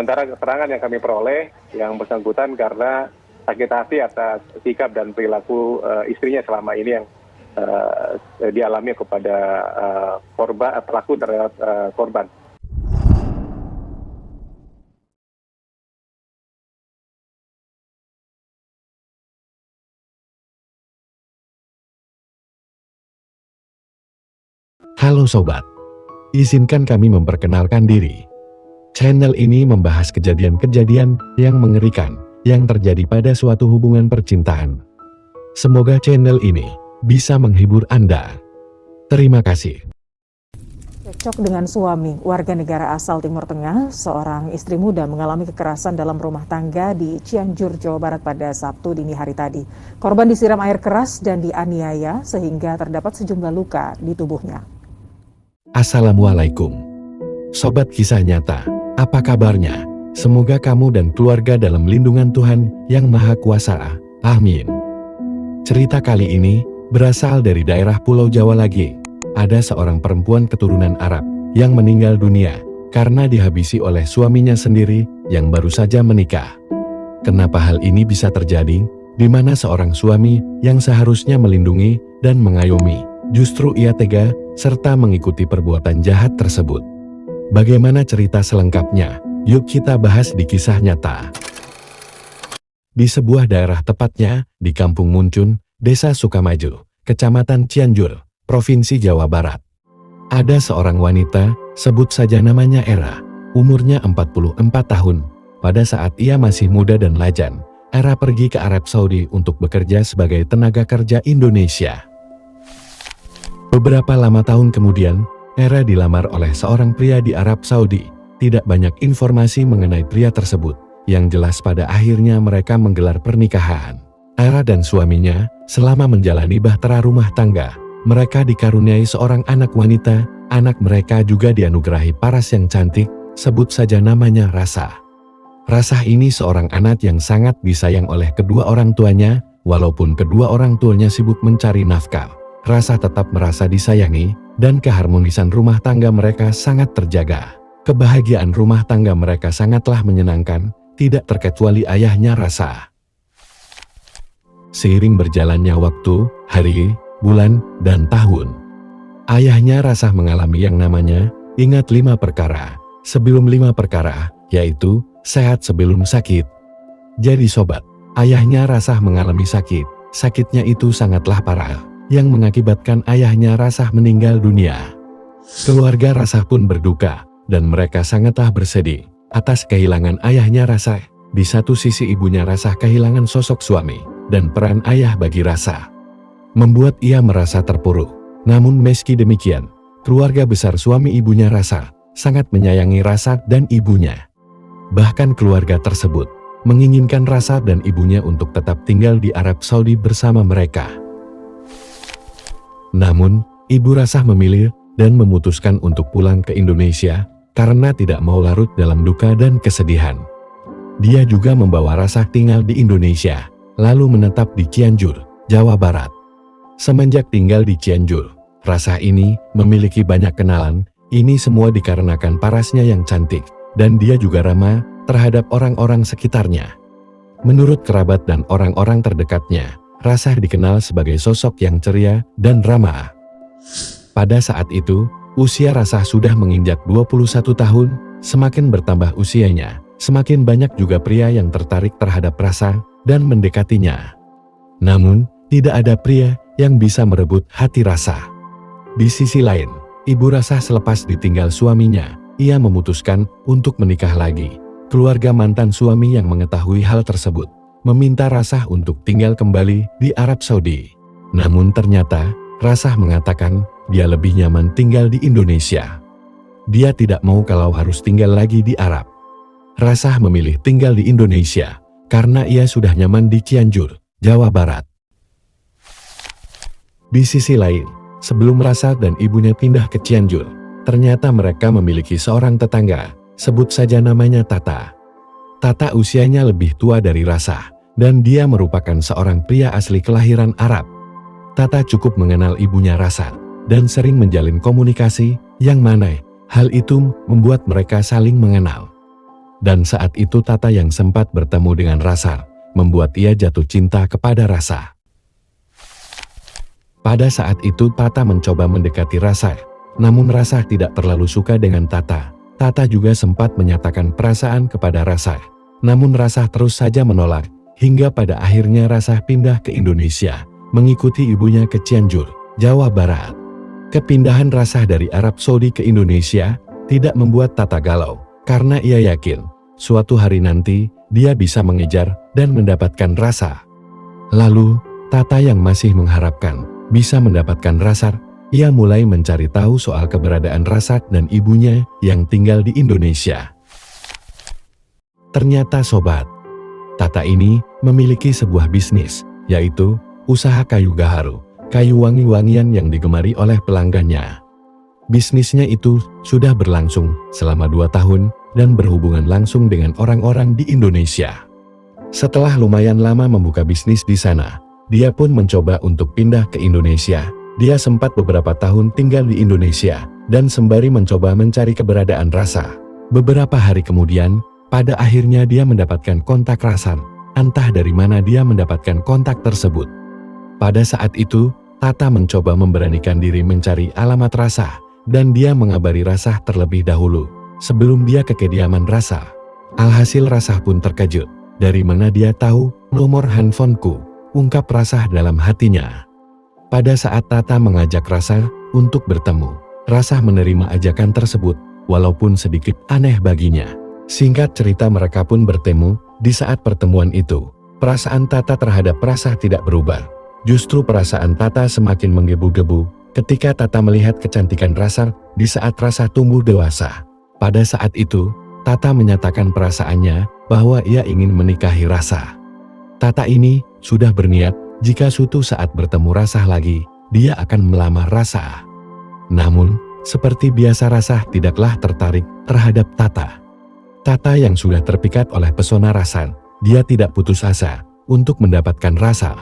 Sementara keterangan yang kami peroleh, yang bersangkutan karena sakit hati atas sikap dan perilaku istrinya selama ini yang dialami kepada pelaku terhadap korban. Halo sobat, izinkan kami memperkenalkan diri. Channel ini membahas kejadian-kejadian yang mengerikan yang terjadi pada suatu hubungan percintaan. Semoga channel ini bisa menghibur Anda. Terima kasih. Cekcok dengan suami, warga negara asal Timur Tengah, seorang istri muda mengalami kekerasan dalam rumah tangga di Cianjur, Jawa Barat pada Sabtu dini hari tadi. Korban disiram air keras dan dianiaya sehingga terdapat sejumlah luka di tubuhnya. Assalamualaikum. Sobat kisah nyata, apa kabarnya? Semoga kamu dan keluarga dalam lindungan Tuhan yang Maha Kuasa. Amin. Cerita kali ini berasal dari daerah Pulau Jawa lagi. Ada seorang perempuan keturunan Arab yang meninggal dunia karena dihabisi oleh suaminya sendiri yang baru saja menikah. Kenapa hal ini bisa terjadi? Di mana seorang suami yang seharusnya melindungi dan mengayomi, justru ia tega serta mengikuti perbuatan jahat tersebut. Bagaimana cerita selengkapnya? Yuk kita bahas di kisah nyata. Di sebuah daerah, tepatnya di Kampung Muncun, Desa Sukamaju, Kecamatan Cianjur, Provinsi Jawa Barat. Ada seorang wanita, sebut saja namanya Era, umurnya 44 tahun. Pada saat ia masih muda dan lajang, Era pergi ke Arab Saudi untuk bekerja sebagai tenaga kerja Indonesia. Beberapa lama tahun kemudian, Era dilamar oleh seorang pria di Arab Saudi. Tidak banyak informasi mengenai pria tersebut. Yang jelas pada akhirnya mereka menggelar pernikahan. Era dan suaminya selama menjalani bahtera rumah tangga, mereka dikaruniai seorang anak wanita. Anak mereka juga dianugerahi paras yang cantik, sebut saja namanya Rasa. Rasa ini seorang anak yang sangat disayang oleh kedua orang tuanya. Walaupun kedua orang tuanya sibuk mencari nafkah, Rasa tetap merasa disayangi dan keharmonisan rumah tangga mereka sangat terjaga. Kebahagiaan rumah tangga mereka sangatlah menyenangkan, tidak terkecuali ayahnya Rasa. Seiring berjalannya waktu, hari, bulan, dan tahun, ayahnya Rasa mengalami yang namanya ingat 5 perkara sebelum 5 perkara, yaitu sehat sebelum sakit. Jadi sobat, ayahnya Rasa mengalami sakit. Sakitnya itu sangatlah parah, yang mengakibatkan ayahnya Rasa meninggal dunia. Keluarga Rasa pun berduka, dan mereka sangatlah bersedih atas kehilangan ayahnya Rasa. Di satu sisi ibunya Rasa kehilangan sosok suami, dan peran ayah bagi Rasa membuat ia merasa terpuruk. Namun meski demikian, keluarga besar suami ibunya Rasa sangat menyayangi Rasa dan ibunya. Bahkan keluarga tersebut menginginkan Rasa dan ibunya untuk tetap tinggal di Arab Saudi bersama mereka. Namun, ibu Rasa memilih dan memutuskan untuk pulang ke Indonesia karena tidak mau larut dalam duka dan kesedihan. Dia juga membawa Rasa tinggal di Indonesia, lalu menetap di Cianjur, Jawa Barat. Semenjak tinggal di Cianjur, Rasa ini memiliki banyak kenalan. Ini semua dikarenakan parasnya yang cantik, dan dia juga ramah terhadap orang-orang sekitarnya. Menurut kerabat dan orang-orang terdekatnya, Rasa dikenal sebagai sosok yang ceria dan ramah. Pada saat itu, usia Rasa sudah menginjak 21 tahun, semakin bertambah usianya, semakin banyak juga pria yang tertarik terhadap Rasa dan mendekatinya. Namun, tidak ada pria yang bisa merebut hati Rasa. Di sisi lain, ibu Rasa selepas ditinggal suaminya, ia memutuskan untuk menikah lagi. Keluarga mantan suami yang mengetahui hal tersebut, meminta Rasa untuk tinggal kembali di Arab Saudi. Namun ternyata, Rasa mengatakan dia lebih nyaman tinggal di Indonesia. Dia tidak mau kalau harus tinggal lagi di Arab. Rasa memilih tinggal di Indonesia karena ia sudah nyaman di Cianjur, Jawa Barat. Di sisi lain, sebelum Rasa dan ibunya pindah ke Cianjur, ternyata mereka memiliki seorang tetangga, sebut saja namanya Tata. Tata usianya lebih tua dari Rasa, dan dia merupakan seorang pria asli kelahiran Arab. Tata cukup mengenal ibunya Rasa, dan sering menjalin komunikasi, yang mana hal itu membuat mereka saling mengenal. Dan saat itu Tata yang sempat bertemu dengan Rasa, membuat ia jatuh cinta kepada Rasa. Pada saat itu Tata mencoba mendekati Rasa, namun Rasa tidak terlalu suka dengan Tata. Tata juga sempat menyatakan perasaan kepada Rasa, namun Rasa terus saja menolak, hingga pada akhirnya Rasa pindah ke Indonesia, mengikuti ibunya ke Cianjur, Jawa Barat. Kepindahan Rasa dari Arab Saudi ke Indonesia tidak membuat Tata galau, karena ia yakin suatu hari nanti dia bisa mengejar dan mendapatkan Rasa. Lalu, Tata yang masih mengharapkan bisa mendapatkan Rasa, ia mulai mencari tahu soal keberadaan Rasa dan ibunya yang tinggal di Indonesia. Ternyata sobat, Tata ini memiliki sebuah bisnis, yaitu usaha kayu gaharu, kayu wangi-wangian yang digemari oleh pelanggannya. Bisnisnya itu sudah berlangsung selama 2 tahun dan berhubungan langsung dengan orang-orang di Indonesia. Setelah lumayan lama membuka bisnis di sana, dia pun mencoba untuk pindah ke Indonesia. Dia sempat beberapa tahun tinggal di Indonesia dan sembari mencoba mencari keberadaan Rasa. Beberapa hari kemudian, pada akhirnya dia mendapatkan kontak Rasa. Entah dari mana dia mendapatkan kontak tersebut. Pada saat itu, Tata mencoba memberanikan diri mencari alamat Rasa dan dia mengabari Rasa terlebih dahulu sebelum dia ke kediaman Rasa. Alhasil Rasa pun terkejut. Dari mana dia tahu nomor handphoneku? Ungkap Rasa dalam hatinya. Pada saat Tata mengajak Rasa untuk bertemu, Rasa menerima ajakan tersebut, walaupun sedikit aneh baginya. Singkat cerita mereka pun bertemu. Di saat pertemuan itu, perasaan Tata terhadap Rasa tidak berubah. Justru perasaan Tata semakin menggebu-gebu ketika Tata melihat kecantikan Rasa di saat Rasa tumbuh dewasa. Pada saat itu, Tata menyatakan perasaannya bahwa ia ingin menikahi Rasa. Tata ini sudah berniat jika suatu saat bertemu Rasa lagi, dia akan melamar Rasa. Namun, seperti biasa Rasa tidaklah tertarik terhadap Tata. Tata yang sudah terpikat oleh pesona Rasa, dia tidak putus asa untuk mendapatkan Rasa.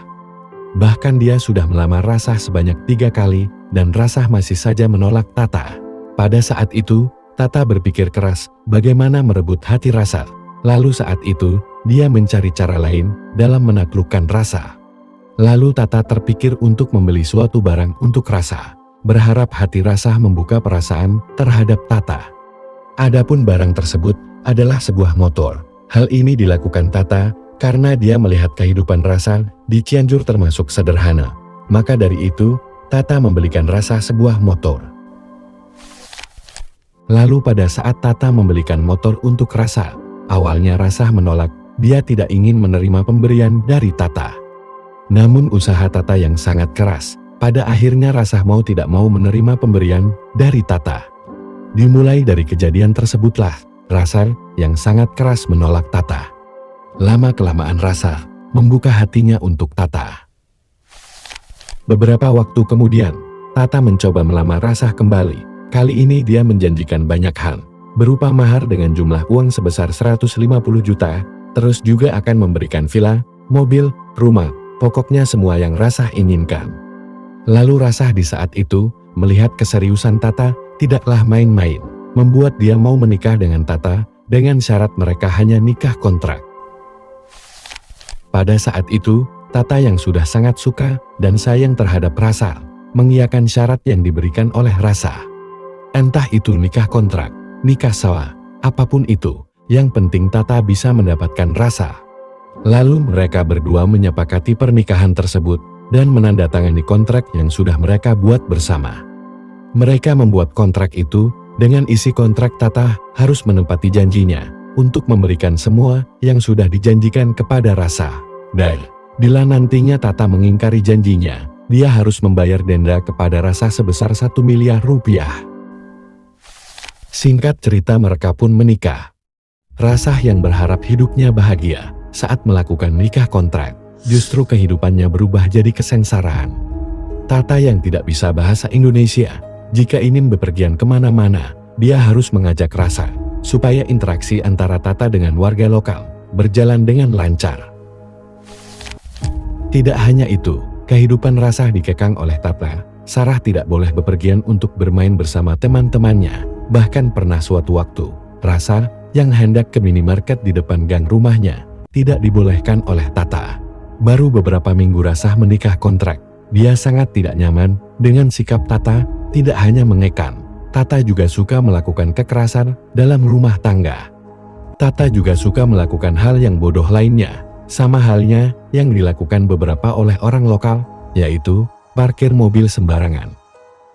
Bahkan dia sudah melamar Rasa sebanyak 3 kali dan Rasa masih saja menolak Tata. Pada saat itu, Tata berpikir keras bagaimana merebut hati Rasa. Lalu saat itu, dia mencari cara lain dalam menaklukkan Rasa. Lalu Tata terpikir untuk membeli suatu barang untuk Rasa, berharap hati Rasa membuka perasaan terhadap Tata. Adapun barang tersebut adalah sebuah motor. Hal ini dilakukan Tata karena dia melihat kehidupan Rasa di Cianjur termasuk sederhana. Maka dari itu, Tata membelikan Rasa sebuah motor. Lalu pada saat Tata membelikan motor untuk Rasa, awalnya Rasa menolak, dia tidak ingin menerima pemberian dari Tata. Namun usaha Tata yang sangat keras, pada akhirnya Rasa mau tidak mau menerima pemberian dari Tata. Dimulai dari kejadian tersebutlah, Rasa yang sangat keras menolak Tata. Lama-kelamaan Rasa membuka hatinya untuk Tata. Beberapa waktu kemudian, Tata mencoba melamar Rasa kembali. Kali ini dia menjanjikan banyak hal, berupa mahar dengan jumlah uang sebesar 150 juta, terus juga akan memberikan villa, mobil, rumah, pokoknya semua yang Rasa inginkan. Lalu Rasa di saat itu, melihat keseriusan Tata tidaklah main-main, membuat dia mau menikah dengan Tata, dengan syarat mereka hanya nikah kontrak. Pada saat itu, Tata yang sudah sangat suka dan sayang terhadap Rasa, mengiyakan syarat yang diberikan oleh Rasa. Entah itu nikah kontrak, nikah sewa, apapun itu, yang penting Tata bisa mendapatkan Rasa. Lalu mereka berdua menyepakati pernikahan tersebut dan menandatangani kontrak yang sudah mereka buat bersama. Mereka membuat kontrak itu dengan isi kontrak Tata harus menepati janjinya untuk memberikan semua yang sudah dijanjikan kepada Rasa. Dan bila nantinya Tata mengingkari janjinya, dia harus membayar denda kepada Rasa sebesar 1 miliar rupiah. Singkat cerita mereka pun menikah. Rasa yang berharap hidupnya bahagia saat melakukan nikah kontrak, justru kehidupannya berubah jadi kesengsaraan. Tata yang tidak bisa bahasa Indonesia, jika ingin bepergian kemana-mana, dia harus mengajak Rasa, supaya interaksi antara Tata dengan warga lokal berjalan dengan lancar. Tidak hanya itu, kehidupan Rasa dikekang oleh Tata. Sarah tidak boleh bepergian untuk bermain bersama teman-temannya. Bahkan pernah suatu waktu, Rasa yang hendak ke minimarket di depan gang rumahnya tidak dibolehkan oleh Tata. Baru beberapa minggu Rasah menikah kontrak. Dia sangat tidak nyaman dengan sikap Tata. Tidak hanya mengekang, Tata juga suka melakukan kekerasan dalam rumah tangga. Tata juga suka melakukan hal yang bodoh lainnya, sama halnya yang dilakukan beberapa oleh orang lokal, yaitu parkir mobil sembarangan.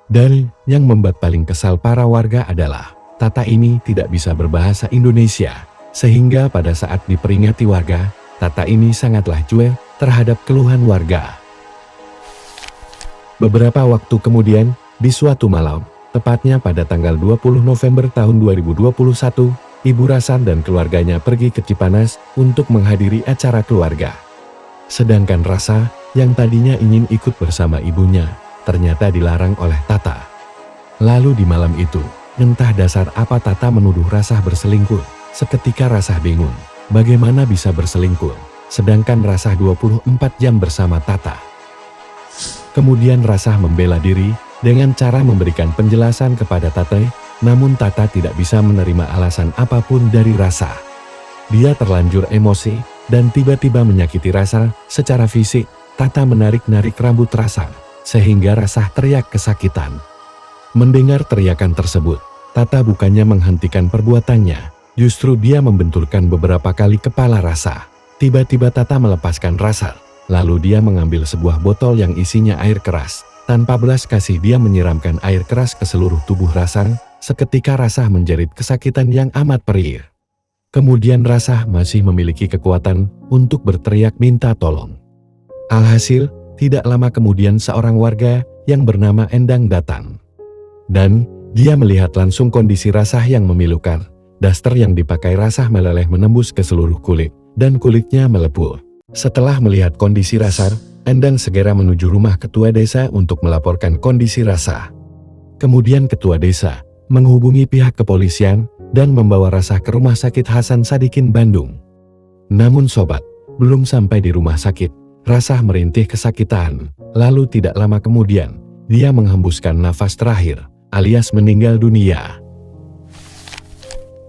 Dan yang membuat paling kesal para warga adalah Tata ini tidak bisa berbahasa Indonesia, sehingga pada saat diperingati warga, Tata ini sangatlah cuek terhadap keluhan warga. Beberapa waktu kemudian, di suatu malam, tepatnya pada tanggal 20 November tahun 2021, Ibu Rasah dan keluarganya pergi ke Cipanas untuk menghadiri acara keluarga. Sedangkan Rasah, yang tadinya ingin ikut bersama ibunya, ternyata dilarang oleh Tata. Lalu di malam itu, entah dasar apa Tata menuduh Rasah berselingkuh. Seketika Rasah bingung, bagaimana bisa berselingkuh, sedangkan Rasah 24 jam bersama Tata. Kemudian Rasah membela diri dengan cara memberikan penjelasan kepada Tata, namun Tata tidak bisa menerima alasan apapun dari Rasah. Dia terlanjur emosi dan tiba-tiba menyakiti Rasah secara fisik. Tata menarik-narik rambut Rasah, sehingga Rasah teriak kesakitan. Mendengar teriakan tersebut, Tata bukannya menghentikan perbuatannya, justru dia membenturkan beberapa kali kepala Rasah. Tiba-tiba Tata melepaskan Rasah, lalu dia mengambil sebuah botol yang isinya air keras. Tanpa belas kasih dia menyiramkan air keras ke seluruh tubuh Rasah. Seketika Rasah menjerit kesakitan yang amat perih. Kemudian Rasah masih memiliki kekuatan untuk berteriak minta tolong. Alhasil, tidak lama kemudian seorang warga yang bernama Endang datang. Dan dia melihat langsung kondisi Rasah yang memilukan. Daster yang dipakai Rasah meleleh menembus ke seluruh kulit, dan kulitnya melepuh. Setelah melihat kondisi Rasah, Endang segera menuju rumah ketua desa untuk melaporkan kondisi Rasah. Kemudian ketua desa menghubungi pihak kepolisian dan membawa Rasah ke Rumah Sakit Hasan Sadikin Bandung. Namun sobat, belum sampai di rumah sakit, Rasah merintih kesakitan. Lalu tidak lama kemudian, dia menghembuskan nafas terakhir, alias meninggal dunia.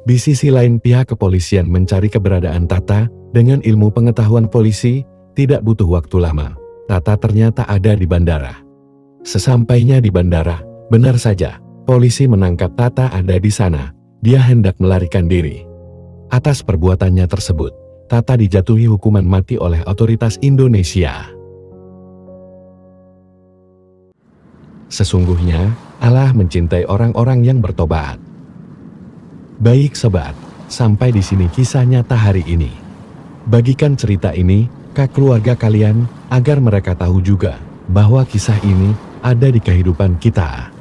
Di sisi lain pihak kepolisian mencari keberadaan Tata. Dengan ilmu pengetahuan polisi, tidak butuh waktu lama, Tata ternyata ada di bandara. Sesampainya di bandara, benar saja, polisi menangkap Tata ada di sana. Dia hendak melarikan diri. Atas perbuatannya tersebut, Tata dijatuhi hukuman mati oleh otoritas Indonesia. Sesungguhnya, Allah mencintai orang-orang yang bertobat. Baik sobat, sampai di sini kisah nyata hari ini. Bagikan cerita ini ke keluarga kalian agar mereka tahu juga bahwa kisah ini ada di kehidupan kita.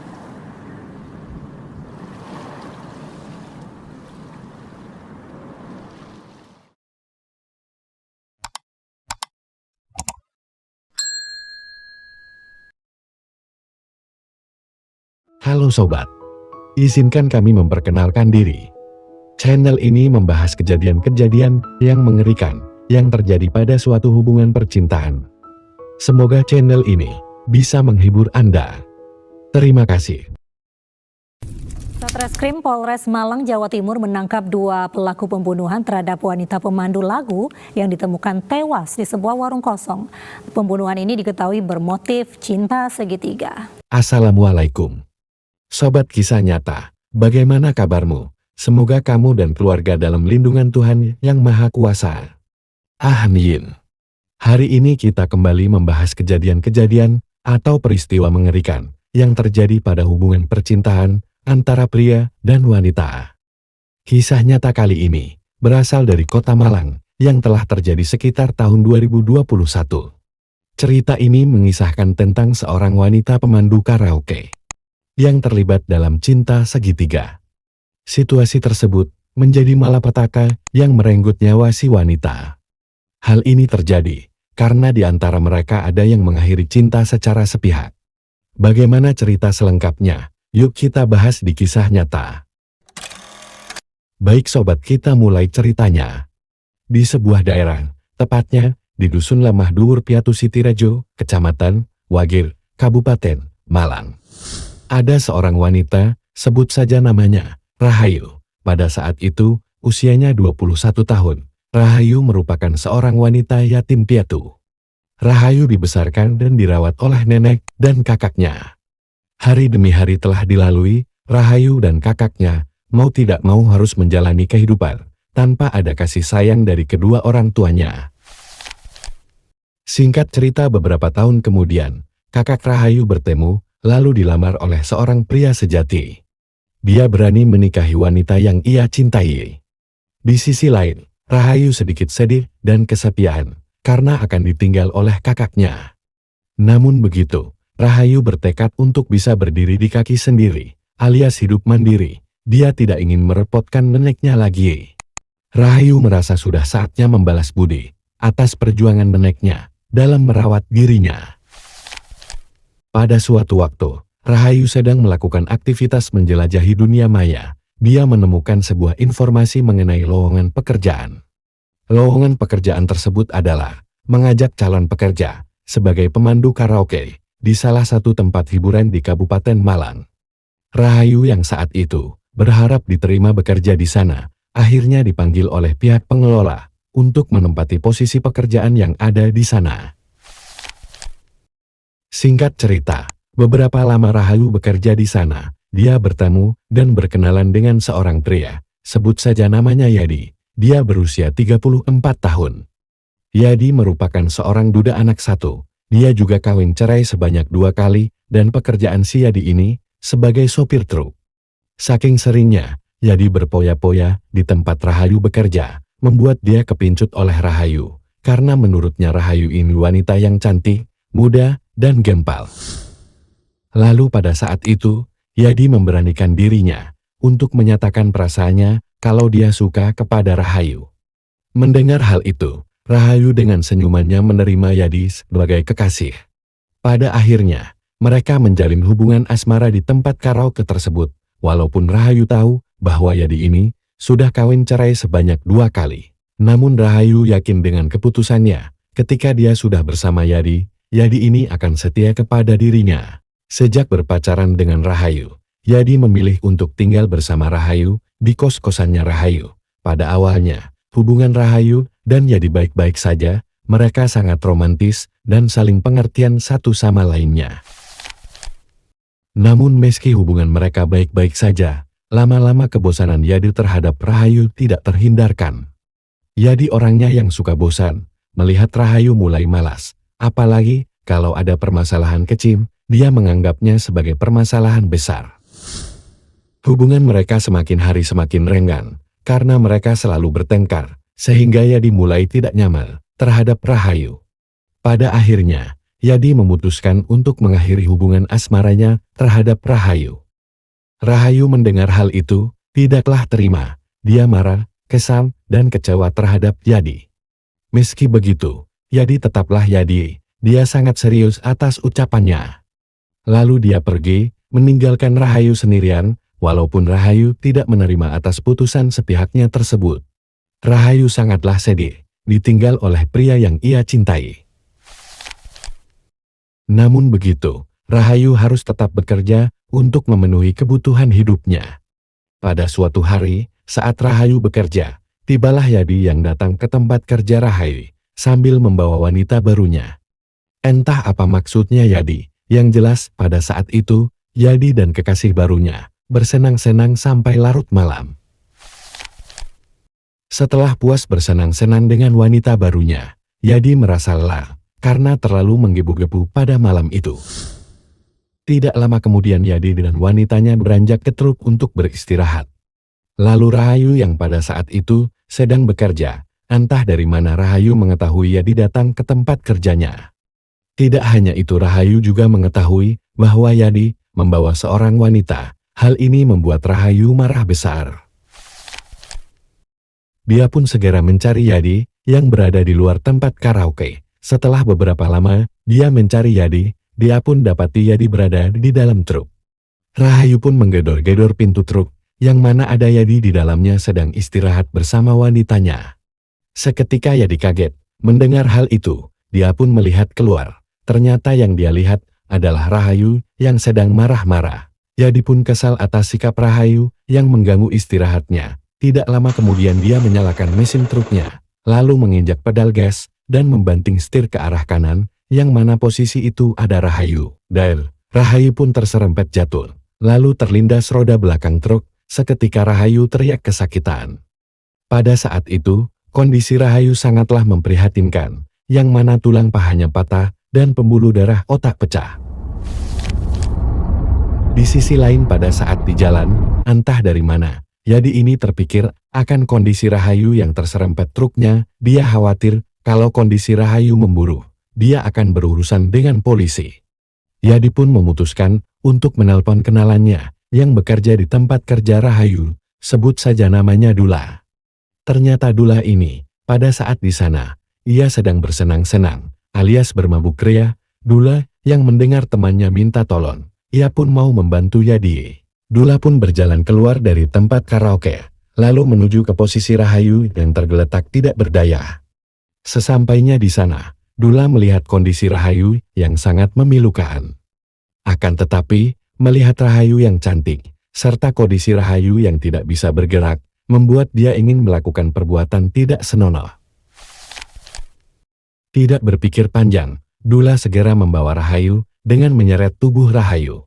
Halo sobat, izinkan kami memperkenalkan diri. Channel ini membahas kejadian-kejadian yang mengerikan yang terjadi pada suatu hubungan percintaan. Semoga channel ini bisa menghibur Anda. Terima kasih. Satreskrim Polres Malang, Jawa Timur menangkap 2 pelaku pembunuhan terhadap wanita pemandu lagu yang ditemukan tewas di sebuah warung kosong. Pembunuhan ini diketahui bermotif cinta segitiga. Assalamualaikum. Sobat kisah nyata, bagaimana kabarmu? Semoga kamu dan keluarga dalam lindungan Tuhan Yang Maha Kuasa. Amin. Hari ini kita kembali membahas kejadian-kejadian atau peristiwa mengerikan yang terjadi pada hubungan percintaan antara pria dan wanita. Kisah nyata kali ini berasal dari kota Malang yang telah terjadi sekitar tahun 2021. Cerita ini mengisahkan tentang seorang wanita pemandu karaoke yang terlibat dalam cinta segitiga. Situasi tersebut menjadi malapetaka yang merenggut nyawa si wanita. Hal ini terjadi karena di antara mereka ada yang mengakhiri cinta secara sepihak. Bagaimana cerita selengkapnya? Yuk kita bahas di kisah nyata. Baik sobat, kita mulai ceritanya. Di sebuah daerah, tepatnya di Dusun Lamah Dhuwur Piatu Sitirejo, Kecamatan Wagir, Kabupaten Malang. Ada seorang wanita, sebut saja namanya Rahayu. Pada saat itu, usianya 21 tahun. Rahayu merupakan seorang wanita yatim piatu. Rahayu dibesarkan dan dirawat oleh nenek dan kakaknya. Hari demi hari telah dilalui, Rahayu dan kakaknya mau tidak mau harus menjalani kehidupan tanpa ada kasih sayang dari kedua orang tuanya. Singkat cerita, beberapa tahun kemudian, kakak Rahayu bertemu, lalu dilamar oleh seorang pria sejati. Dia berani menikahi wanita yang ia cintai. Di sisi lain, Rahayu sedikit sedih dan kesepian, karena akan ditinggal oleh kakaknya. Namun begitu, Rahayu bertekad untuk bisa berdiri di kaki sendiri, alias hidup mandiri. Dia tidak ingin merepotkan neneknya lagi. Rahayu merasa sudah saatnya membalas budi atas perjuangan neneknya dalam merawat dirinya. Pada suatu waktu, Rahayu sedang melakukan aktivitas menjelajahi dunia maya. Dia menemukan sebuah informasi mengenai lowongan pekerjaan. Lowongan pekerjaan tersebut adalah mengajak calon pekerja sebagai pemandu karaoke di salah satu tempat hiburan di Kabupaten Malang. Rahayu yang saat itu berharap diterima bekerja di sana, akhirnya dipanggil oleh pihak pengelola untuk menempati posisi pekerjaan yang ada di sana. Singkat cerita, beberapa lama Rahayu bekerja di sana, dia bertemu dan berkenalan dengan seorang pria, sebut saja namanya Yadi. Dia berusia 34 tahun. Yadi merupakan seorang duda anak satu. Dia juga kawin cerai sebanyak 2 kali, dan pekerjaan si Yadi ini sebagai sopir truk. Saking seringnya, Yadi berpoya-poya di tempat Rahayu bekerja, membuat dia kepincut oleh Rahayu, karena menurutnya Rahayu ini wanita yang cantik, muda, dan gempal. Lalu pada saat itu, Yadi memberanikan dirinya untuk menyatakan perasaannya kalau dia suka kepada Rahayu. Mendengar hal itu, Rahayu dengan senyumannya menerima Yadi sebagai kekasih. Pada akhirnya, mereka menjalin hubungan asmara di tempat karaoke tersebut, walaupun Rahayu tahu bahwa Yadi ini sudah kawin cerai sebanyak 2 kali. Namun Rahayu yakin dengan keputusannya, ketika dia sudah bersama Yadi, Yadi ini akan setia kepada dirinya. Sejak berpacaran dengan Rahayu, Yadi memilih untuk tinggal bersama Rahayu di kos-kosannya Rahayu. Pada awalnya, hubungan Rahayu dan Yadi baik-baik saja, mereka sangat romantis dan saling pengertian satu sama lainnya. Namun meski hubungan mereka baik-baik saja, lama-lama kebosanan Yadi terhadap Rahayu tidak terhindarkan. Yadi orangnya yang suka bosan, melihat Rahayu mulai malas, apalagi kalau ada permasalahan kecil, dia menganggapnya sebagai permasalahan besar. Hubungan mereka semakin hari semakin renggang, karena mereka selalu bertengkar, sehingga Yadi mulai tidak nyaman terhadap Rahayu. Pada akhirnya, Yadi memutuskan untuk mengakhiri hubungan asmaranya terhadap Rahayu. Rahayu mendengar hal itu, tidaklah terima. Dia marah, kesal, dan kecewa terhadap Yadi. Meski begitu, Yadi tetaplah Yadi. Dia sangat serius atas ucapannya. Lalu dia pergi, meninggalkan Rahayu sendirian, walaupun Rahayu tidak menerima atas putusan sepihaknya tersebut. Rahayu sangatlah sedih, ditinggal oleh pria yang ia cintai. Namun begitu, Rahayu harus tetap bekerja untuk memenuhi kebutuhan hidupnya. Pada suatu hari, saat Rahayu bekerja, tibalah Yadi yang datang ke tempat kerja Rahayu, sambil membawa wanita barunya. Entah apa maksudnya Yadi, yang jelas pada saat itu, Yadi dan kekasih barunya bersenang-senang sampai larut malam. Setelah puas bersenang-senang dengan wanita barunya, Yadi merasa lelah karena terlalu menggebu-gebu pada malam itu. Tidak lama kemudian Yadi dan wanitanya beranjak ke truk untuk beristirahat. Lalu Rahayu yang pada saat itu sedang bekerja, entah dari mana Rahayu mengetahui Yadi datang ke tempat kerjanya. Tidak hanya itu, Rahayu juga mengetahui bahwa Yadi membawa seorang wanita. Hal ini membuat Rahayu marah besar. Dia pun segera mencari Yadi yang berada di luar tempat karaoke. Setelah beberapa lama, dia mencari Yadi, dia pun dapati Yadi berada di dalam truk. Rahayu pun menggedor-gedor pintu truk, yang mana ada Yadi di dalamnya sedang istirahat bersama wanitanya. Seketika Yadi kaget, mendengar hal itu, dia pun melihat keluar. Ternyata yang dia lihat adalah Rahayu yang sedang marah-marah. Yadi pun kesal atas sikap Rahayu yang mengganggu istirahatnya. Tidak lama kemudian dia menyalakan mesin truknya, lalu menginjak pedal gas dan membanting setir ke arah kanan, yang mana posisi itu ada Rahayu. Dan Rahayu pun terserempet jatuh, lalu terlindas roda belakang truk. Seketika Rahayu teriak kesakitan. Pada saat itu, kondisi Rahayu sangatlah memprihatinkan, yang mana tulang pahanya patah dan pembuluh darah otak pecah. Di sisi lain pada saat di jalan, entah dari mana, Yadi ini terpikir akan kondisi Rahayu yang terserempet truknya. Dia khawatir kalau kondisi Rahayu memburuk, dia akan berurusan dengan polisi. Yadi pun memutuskan untuk menelpon kenalannya yang bekerja di tempat kerja Rahayu, sebut saja namanya Dula. Ternyata Dula ini, pada saat di sana, ia sedang bersenang-senang, alias bermabuk ria. Dula yang mendengar temannya minta tolong, ia pun mau membantu Yadi. Dula pun berjalan keluar dari tempat karaoke, lalu menuju ke posisi Rahayu yang tergeletak tidak berdaya. Sesampainya di sana, Dula melihat kondisi Rahayu yang sangat memilukan. Akan tetapi, melihat Rahayu yang cantik, serta kondisi Rahayu yang tidak bisa bergerak, membuat dia ingin melakukan perbuatan tidak senonoh. Tidak berpikir panjang, Dula segera membawa Rahayu dengan menyeret tubuh Rahayu.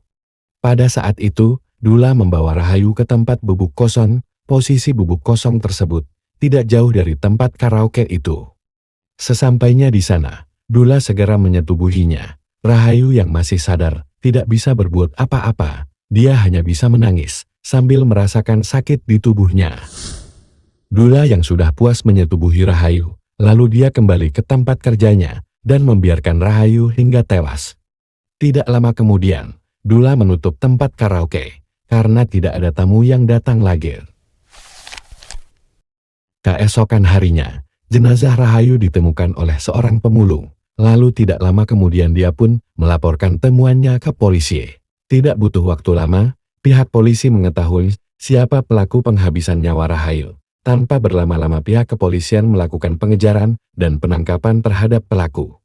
Pada saat itu, Dula membawa Rahayu ke tempat bubuk kosong. Posisi bubuk kosong tersebut tidak jauh dari tempat karaoke itu. Sesampainya di sana, Dula segera menyetubuhinya. Rahayu yang masih sadar tidak bisa berbuat apa-apa. Dia hanya bisa menangis sambil merasakan sakit di tubuhnya. Dula yang sudah puas menyetubuhi Rahayu, lalu dia kembali ke tempat kerjanya dan membiarkan Rahayu hingga tewas. Tidak lama kemudian, Dula menutup tempat karaoke karena tidak ada tamu yang datang lagi. Keesokan harinya, jenazah Rahayu ditemukan oleh seorang pemulung. Lalu tidak lama kemudian dia pun melaporkan temuannya ke polisi. Tidak butuh waktu lama, pihak polisi mengetahui siapa pelaku penghabisan nyawa Rahayu. Tanpa berlama-lama pihak kepolisian melakukan pengejaran dan penangkapan terhadap pelaku.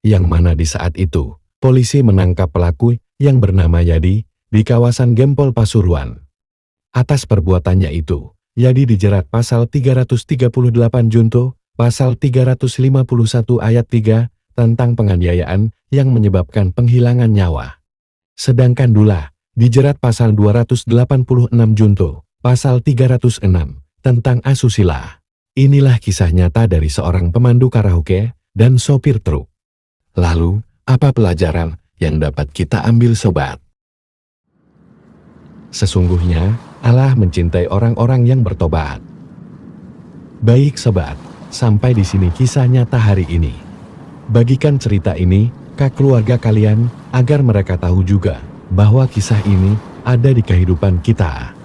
Yang mana di saat itu, polisi menangkap pelaku yang bernama Yadi di kawasan Gempol Pasuruan. Atas perbuatannya itu, Yadi dijerat pasal 338 Junto, pasal 351 ayat 3, tentang penganiayaan yang menyebabkan penghilangan nyawa. Sedangkan Dula dijerat pasal 286 Junto, pasal 306, tentang asusila. Inilah kisah nyata dari seorang pemandu karaoke dan sopir truk. Lalu, apa pelajaran yang dapat kita ambil sobat? Sesungguhnya, Allah mencintai orang-orang yang bertobat. Baik sobat, sampai di sini kisah nyata hari ini. Bagikan cerita ini ke keluarga kalian agar mereka tahu juga bahwa kisah ini ada di kehidupan kita.